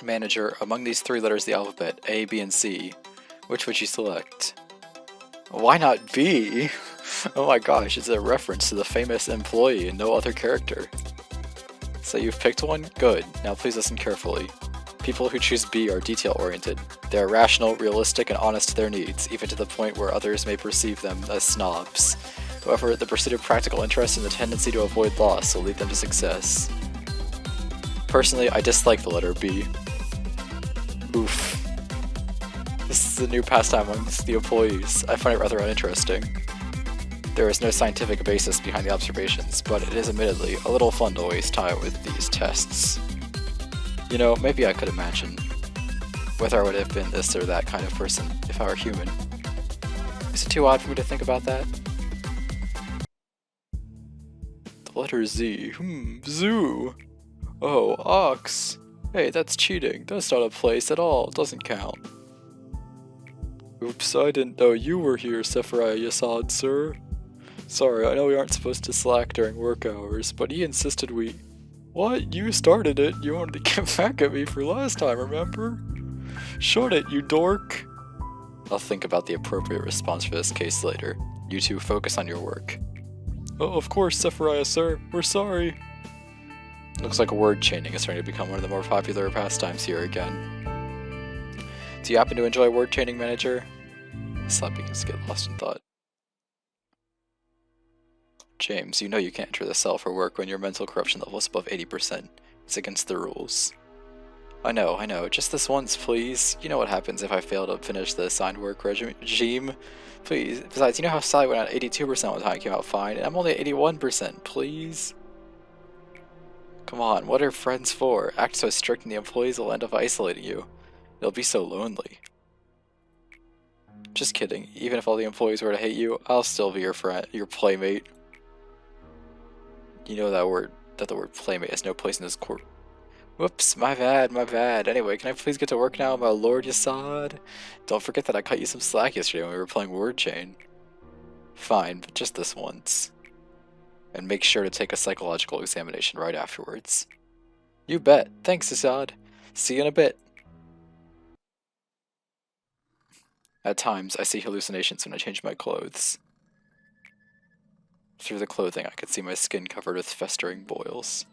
Manager, among these three letters of the alphabet, A, B, and C, which would you select? Why not B? Oh my gosh, it's a reference to the famous employee and no other character. So you've picked one? Good. Now please listen carefully. People who choose B are detail-oriented. They are rational, realistic, and honest to their needs, even to the point where others may perceive them as snobs. However, the pursuit of practical interest and the tendency to avoid loss will lead them to success. Personally, I dislike the letter B. Oof. This is a new pastime amongst the employees. I find it rather uninteresting. There is no scientific basis behind the observations, but it is admittedly a little fun to waste time with these tests. You know, maybe I could imagine whether I would have been this or that kind of person if I were human. Is it too odd for me to think about that? The letter Z. Zoo. Oh, ox. Hey, that's cheating. That's not a place at all. It doesn't count. Oops, I didn't know you were here, Yesod, sir. Sorry, I know we aren't supposed to slack during work hours, but he insisted we... What? You started it. You wanted to get back at me for last time, remember? Shut it, you dork. I'll think about the appropriate response for this case later. You two focus on your work. Oh, of course, sir. We're sorry. Looks like word chaining is starting to become one of the more popular pastimes here again. Do you happen to enjoy word chaining, Manager? Slapping his get lost in thought. James, you know you can't enter the cell for work when your mental corruption level is above 80%. It's against the rules. I know. Just this once, please. You know what happens if I fail to finish the assigned work regime? Please. Besides, you know how Sally went out 82% one time and came out fine, and I'm only at 81%, please? Come on, what are friends for? Act so strict and the employees will end up isolating you. They'll be so lonely. Just kidding. Even if all the employees were to hate you, I'll still be your friend, your playmate. You know that the word playmate has no place in this court. Whoops, my bad. Anyway, can I please get to work now, my lord Yesod? Don't forget that I cut you some slack yesterday when we were playing Word Chain. Fine, but just this once. And make sure to take a psychological examination right afterwards. You bet. Thanks, Yesod. See you in a bit. At times, I see hallucinations when I change my clothes. Through the clothing, I could see my skin covered with festering boils.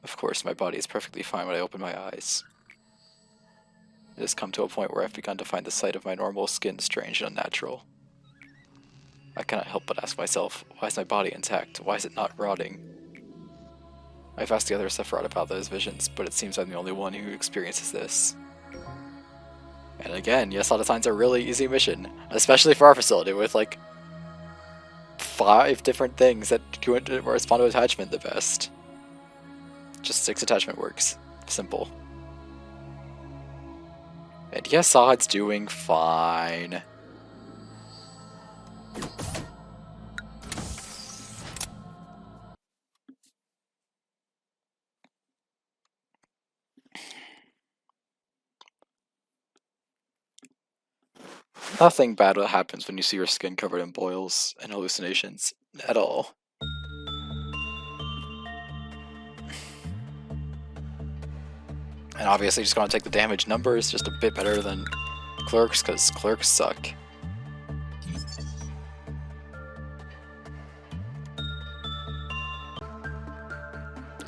Of course, my body is perfectly fine when I open my eyes. It has come to a point where I've begun to find the sight of my normal skin strange and unnatural. I cannot help but ask myself, why is my body intact? Why is it not rotting? I've asked the other Sephiroth about those visions, but it seems I'm the only one who experiences this. And again, Yesod assigns a really easy mission, especially for our facility, with like 5 different things that correspond to attachment the best. Just 6 attachment works. Simple. And Yesod's doing fine. Nothing bad happens when you see your skin covered in boils and hallucinations at all. And obviously just gonna take the damage numbers just a bit better than clerks, because clerks suck.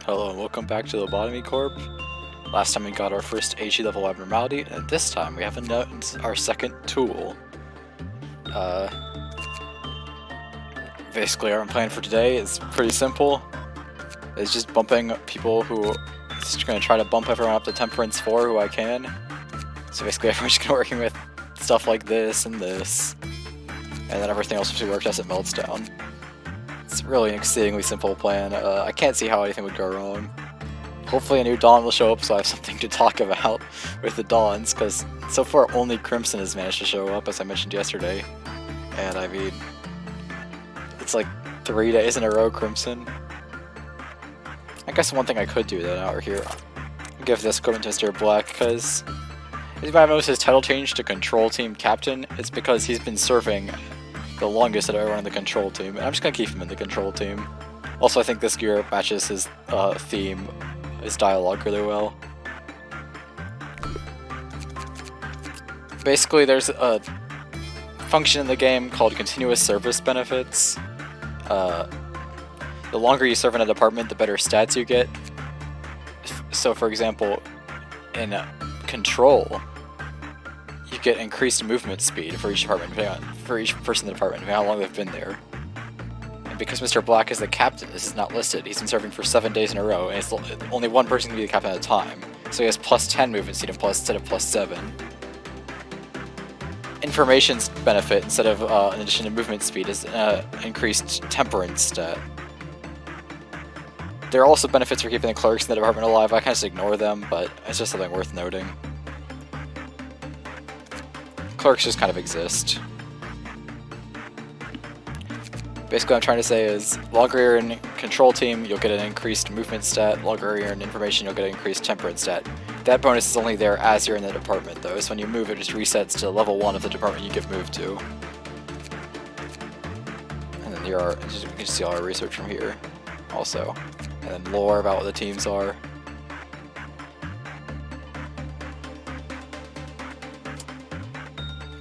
Hello and welcome back to Lobotomy Corp. Last time we got our first HE level abnormality, and this time we have our second tool. Basically our plan for today is pretty simple. It's just bumping people who... Just gonna try to bump everyone up to Temperance 4 who I can. So basically everyone's just gonna working with stuff like this and this. And then everything else will be worked as it melts down. It's really an exceedingly simple plan. I can't see how anything would go wrong. Hopefully a new Dawn will show up so I have something to talk about with the Dawns, because so far only Crimson has managed to show up, as I mentioned yesterday. And I mean, it's like 3 days in a row Crimson. I guess one thing I could do then out here, give this equipment to Mr. Black, because you might have noticed his title change to Control Team Captain. It's because he's been serving the longest out of everyone in the Control Team, and I'm just gonna keep him in the Control Team. Also, I think this gear matches his theme, his dialogue really well. Basically, there's a function in the game called continuous service benefits. The longer you serve in a department, the better stats you get. So, for example, in Control, you get increased movement speed for each department, for each person in the department, depending on how long they've been there. And because Mr. Black is the captain, this is not listed. He's been serving for 7 days in a row, and it's only one person can be the captain at a time. So he has plus 10 movement speed instead of plus 7. Information's benefit, instead of in addition to movement speed, is increased temperance stat. There are also benefits for keeping the clerks in the department alive. I kind of just ignore them, but it's just something worth noting. Clerks just kind of exist. Basically what I'm trying to say is, longer you're in Control Team, you'll get an increased movement stat. Longer you're in Information, you'll get an increased temperance stat. That bonus is only there as you're in the department though, so when you move it just resets to level 1 of the department you get moved to. And then you can just see all our research from here also. And then lore about what the teams are.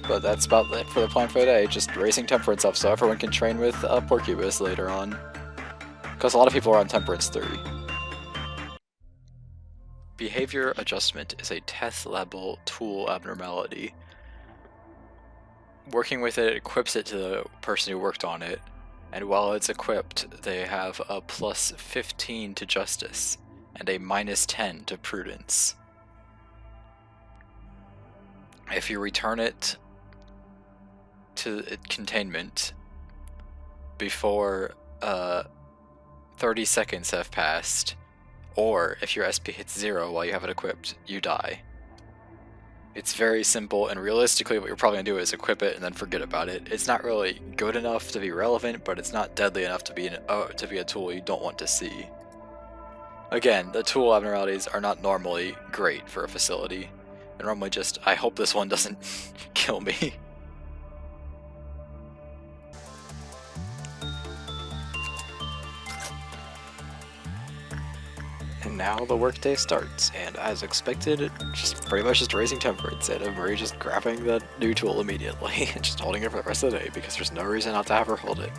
But that's about it for the plan for today, just raising temperance up so everyone can train with Porcupus later on. Because a lot of people are on Temperance 3. Behavior adjustment is a test level tool abnormality. Working with it equips it to the person who worked on it, and while it's equipped, they have a plus 15 to justice, and a minus 10 to prudence. If you return it to containment before 30 seconds have passed, or if your SP hits 0 while you have it equipped, you die. It's very simple, and realistically what you're probably going to do is equip it and then forget about it. It's not really good enough to be relevant, but it's not deadly enough to be a tool you don't want to see. Again, the tool abnormalities are not normally great for a facility. They're normally just, I hope this one doesn't kill me. And now the workday starts, and as expected, just pretty much just raising temperance, and Marie just grabbing the new tool immediately, and just holding it for the rest of the day, because there's no reason not to have her hold it.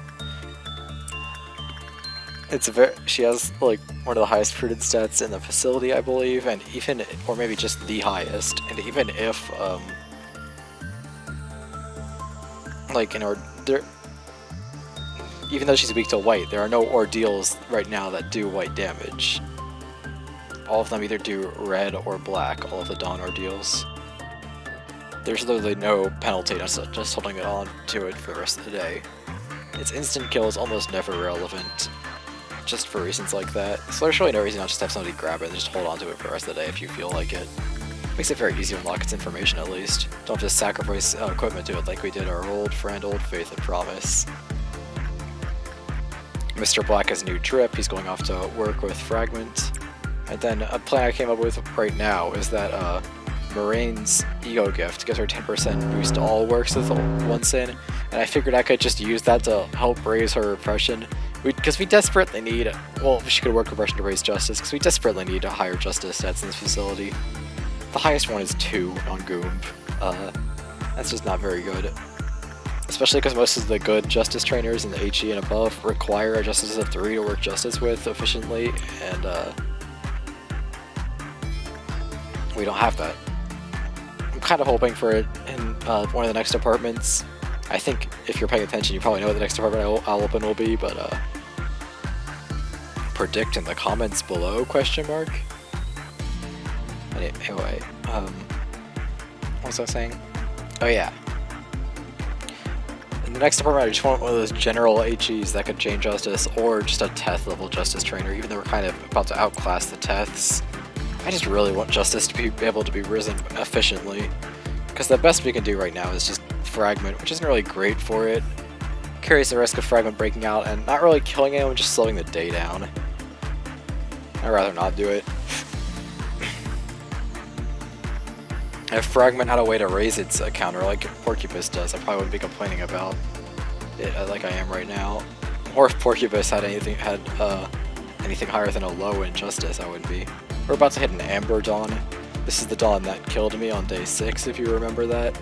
She has like one of the highest prudence stats in the facility, I believe, and even, or maybe just the highest, and even if, like even though she's weak to white, there are no ordeals right now that do white damage. All of them either do red or black, all of the Dawn ordeals. There's literally no penalty, just holding it on to it for the rest of the day. Its instant kill is almost never relevant, just for reasons like that. So there's really no reason not just have somebody grab it and just hold on to it for the rest of the day if you feel like it. Makes it very easy to unlock its information at least. Don't just sacrifice equipment to it like we did our old friend, Old Faith and Promise. Mr. Black has a new trip, he's going off to work with Fragment. And then a plan I came up with right now is that Moraine's ego gift gives her 10% boost to all works with one sin, and I figured I could just use that to help raise her repression. Because we desperately need, well, she could work repression to raise justice, because we desperately need a higher justice stats in this facility. The highest one is 2 on Goomb. That's just not very good. Especially because most of the good justice trainers in the HE and above require a justice of 3 to work justice with efficiently, and we don't have that. I'm kind of hoping for it in one of the next departments. I think if you're paying attention, you probably know what the next department I'll open will be, but predict in the comments below, question mark? Anyway, what was I saying? Oh yeah. In the next department, I just want one of those general HEs that could chain justice, or just a Teth level justice trainer, even though we're kind of about to outclass the Teths. I just really want justice to be able to be risen efficiently, because the best we can do right now is just Fragment, which isn't really great for it. Carries the risk of Fragment breaking out and not really killing anyone, just slowing the day down. I'd rather not do it. If Fragment had a way to raise its counter like Porcupus does, I probably wouldn't be complaining about it like I am right now. Or if Porcupus had anything higher than a low in justice, I wouldn't be. We're about to hit an Amber Dawn. This is the Dawn that killed me on day 6, if you remember that.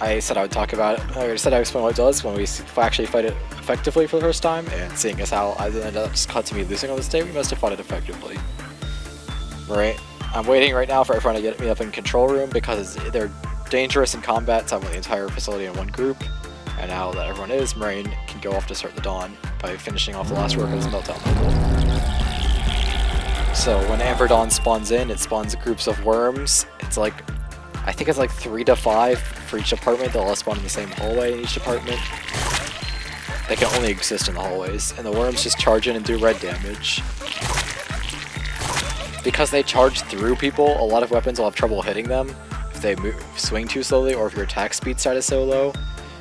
I said I would talk about it. I said I would explain what it does when we actually fight it effectively for the first time, and seeing as how I ended up just cut to me losing on this day, we must have fought it effectively. Right? I'm waiting right now for everyone to get me up in control room because they're dangerous in combat, so I want the entire facility in one group. And now that everyone is, Marine can go off to start the dawn by finishing off the last work of his meltdown level. So when Amber Dawn spawns in, it spawns groups of worms. It's like, I think it's like 3 to 5 for each department. They'll all spawn in the same hallway in each department. They can only exist in the hallways, and the worms just charge in and do red damage. Because they charge through people, a lot of weapons will have trouble hitting them if they swing too slowly or if your attack speed stat is so low.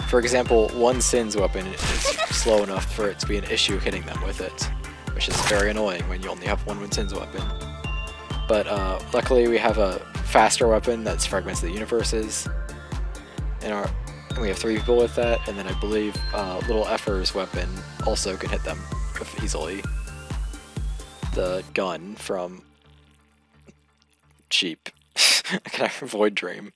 For example, one Sin's weapon is slow enough for it to be an issue hitting them with it, which is very annoying when you only have one Sin's weapon. But luckily we have a faster weapon that's Fragments of the Universes, and we have 3 people with that, and then I believe Little Effer's weapon also can hit them easily. The gun from Cheap. Void Dream.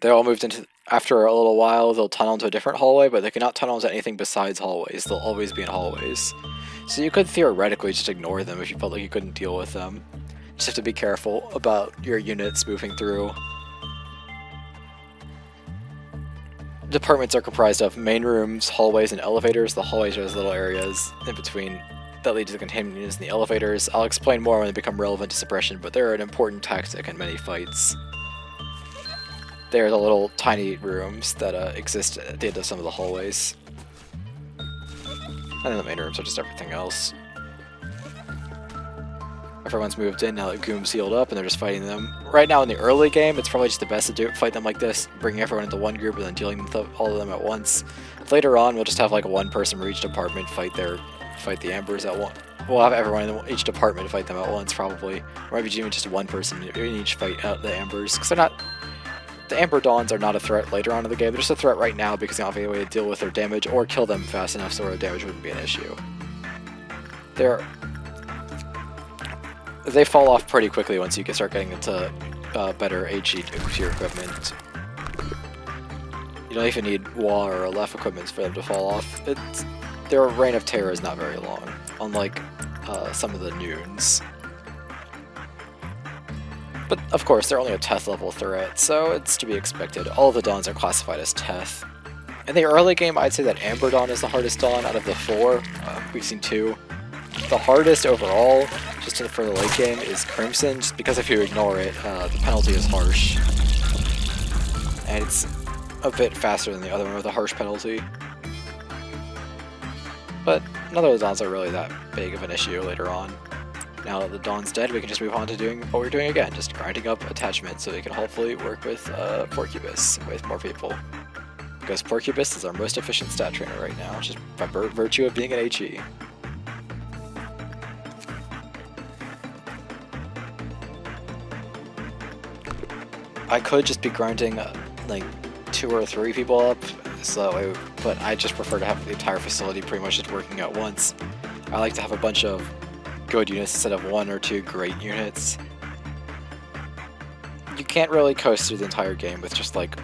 They all moved into, after a little while, they'll tunnel into a different hallway, but they cannot tunnel into anything besides hallways. They'll always be in hallways. So you could theoretically just ignore them if you felt like you couldn't deal with them. Just have to be careful about your units moving through. Departments are comprised of main rooms, hallways, and elevators. The hallways are those little areas in between that lead to the containment units in the elevators. I'll explain more when they become relevant to suppression, but they're an important tactic in many fights. They're the little tiny rooms that exist at the end of some of the hallways. And then the main rooms are just everything else. Everyone's moved in now that Goom's healed up and they're just fighting them. Right now in the early game, it's probably just the best to fight them like this, bringing everyone into one group and then dealing with all of them at once. Later on, we'll just have like one person from each department fight the Ambers at once. We'll have everyone in each department fight them at once, probably. Or maybe even just one person in each fight out the Ambers, because they're not. The Amber Dawns are not a threat later on in the game. They're just a threat right now because they don't have any way to deal with their damage or kill them fast enough so their damage wouldn't be an issue. They fall off pretty quickly once you start getting into better HE tier equipment. You don't even need WA or LF equipment for them to fall off. Their reign of terror is not very long, unlike some of the Noons. But of course, they're only a Teth level threat, so it's to be expected. All of the Dawns are classified as Teth. In the early game, I'd say that Amber Dawn is the hardest Dawn out of the 4. We've seen 2. The hardest overall, just for the late game, is Crimson, just because if you ignore it, the penalty is harsh. And it's a bit faster than the other one with a harsh penalty. But none of the Dawns are really that big of an issue later on. Now that the Dawn's dead, we can just move on to doing what we're doing again, just grinding up attachments so we can hopefully work with Porcubus with more people. Because Porcubus is our most efficient stat trainer right now, just by virtue of being an HE. I could just be grinding like 2 or 3 people up, so but I just prefer to have the entire facility pretty much just working at once. I like to have a bunch of good units instead of 1 or 2 great units. You can't really coast through the entire game with just like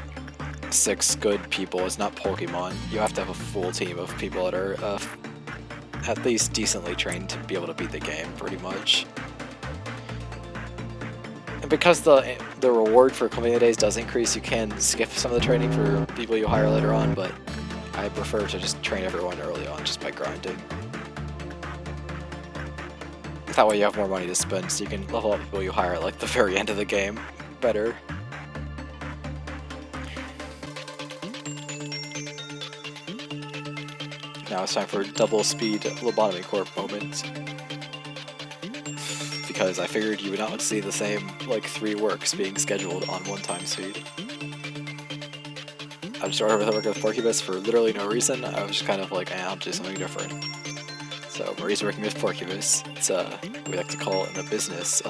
6 good people. It's not Pokemon. You have to have a full team of people that are at least decently trained to be able to beat the game, pretty much. And because the reward for completing the days does increase, you can skip some of the training for people you hire later on, but I prefer to just train everyone early on just by grinding. That way you have more money to spend, so you can level up people you hire at like the very end of the game better. Now it's time for double speed Lobotomy Corp moment. Because I figured you would not see the same like 3 works being scheduled on 1 time speed. I just started with a work with Porcubus for literally no reason. I was just kind of like, I'll do something different. So Marie's working with Porcubus. It's we like to call it in the business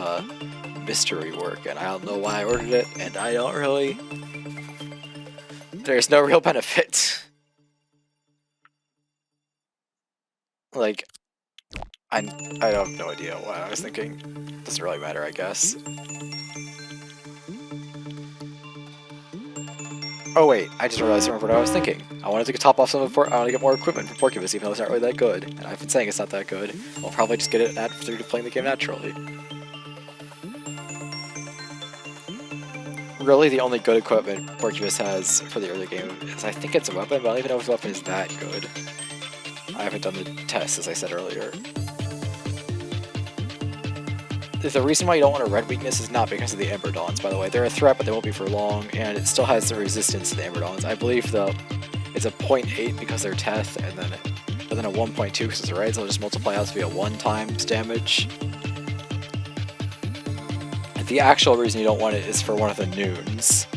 mystery work, and I don't know why I ordered it, and I don't really. There's no real benefit. Like, I have no idea what I was thinking. Doesn't really matter, I guess. Oh wait, I just realized what I was thinking. I wanted to top off some of I want to get more equipment for Porcupus, even though it's not really that good. And I've been saying it's not that good. I'll probably just get it through to playing the game naturally. Really, the only good equipment Porcupus has for the early game is I think it's a weapon, but I don't even know if his weapon is that good. I haven't done the test, as I said earlier. The reason why you don't want a red weakness is not because of the Ember Dawns, by the way. They're a threat, but they won't be for long, and it still has the resistance to the Ember Dawns. I believe, though, it's a 0.8 because they're Teth, and then a 1.2 because it's red, so it'll just multiply out to be a 1 times damage. The actual reason you don't want it is for one of the Noons.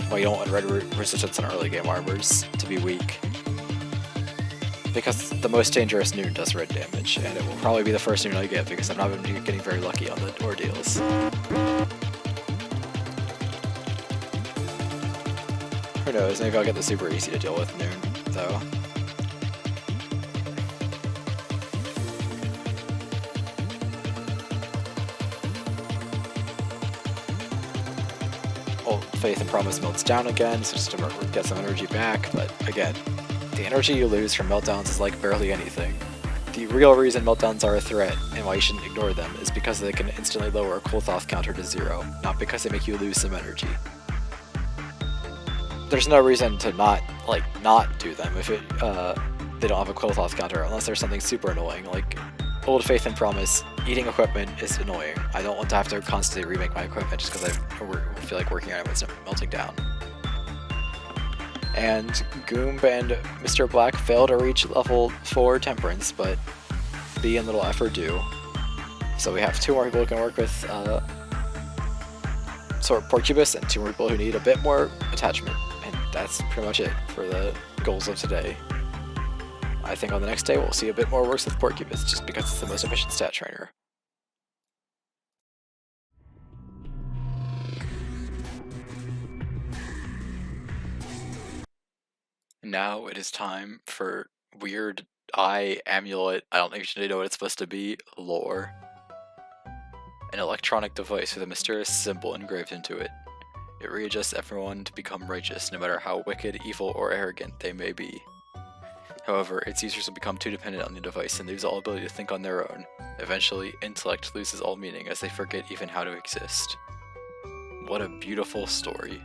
Well, you don't want red resistance on early game armors to be weak. Because the most dangerous Noon does red damage, and it will probably be the first Noon I get because I've not been getting very lucky on the ordeals. Who knows, maybe I'll get the super easy to deal with Noon, though. Old Faith and Promise melts down again, so just to get some energy back, but again, the energy you lose from meltdowns is like barely anything. The real reason meltdowns are a threat, and why you shouldn't ignore them, is because they can instantly lower a Kolthoth counter to 0, not because they make you lose some energy. There's no reason to not do them if they don't have a Kolthoth counter, unless there's something super annoying, like Old Faith and Promise. Eating equipment is annoying. I don't want to have to constantly remake my equipment just because I feel like working on it when it's melting down. And Goomb and Mr. Black fail to reach level 4 Temperance, but B and Little F are due. So we have 2 more people who can work with sort of Porcupus, and 2 more people who need a bit more attachment. And that's pretty much it for the goals of today. I think on the next day we'll see a bit more works with Porcupus, just because it's the most efficient stat trainer. Now it is time for weird eye amulet, I don't actually know what it's supposed to be, lore. An electronic device with a mysterious symbol engraved into it. It readjusts everyone to become righteous, no matter how wicked, evil, or arrogant they may be. However, its users will become too dependent on the device and lose all ability to think on their own. Eventually, intellect loses all meaning as they forget even how to exist. What a beautiful story.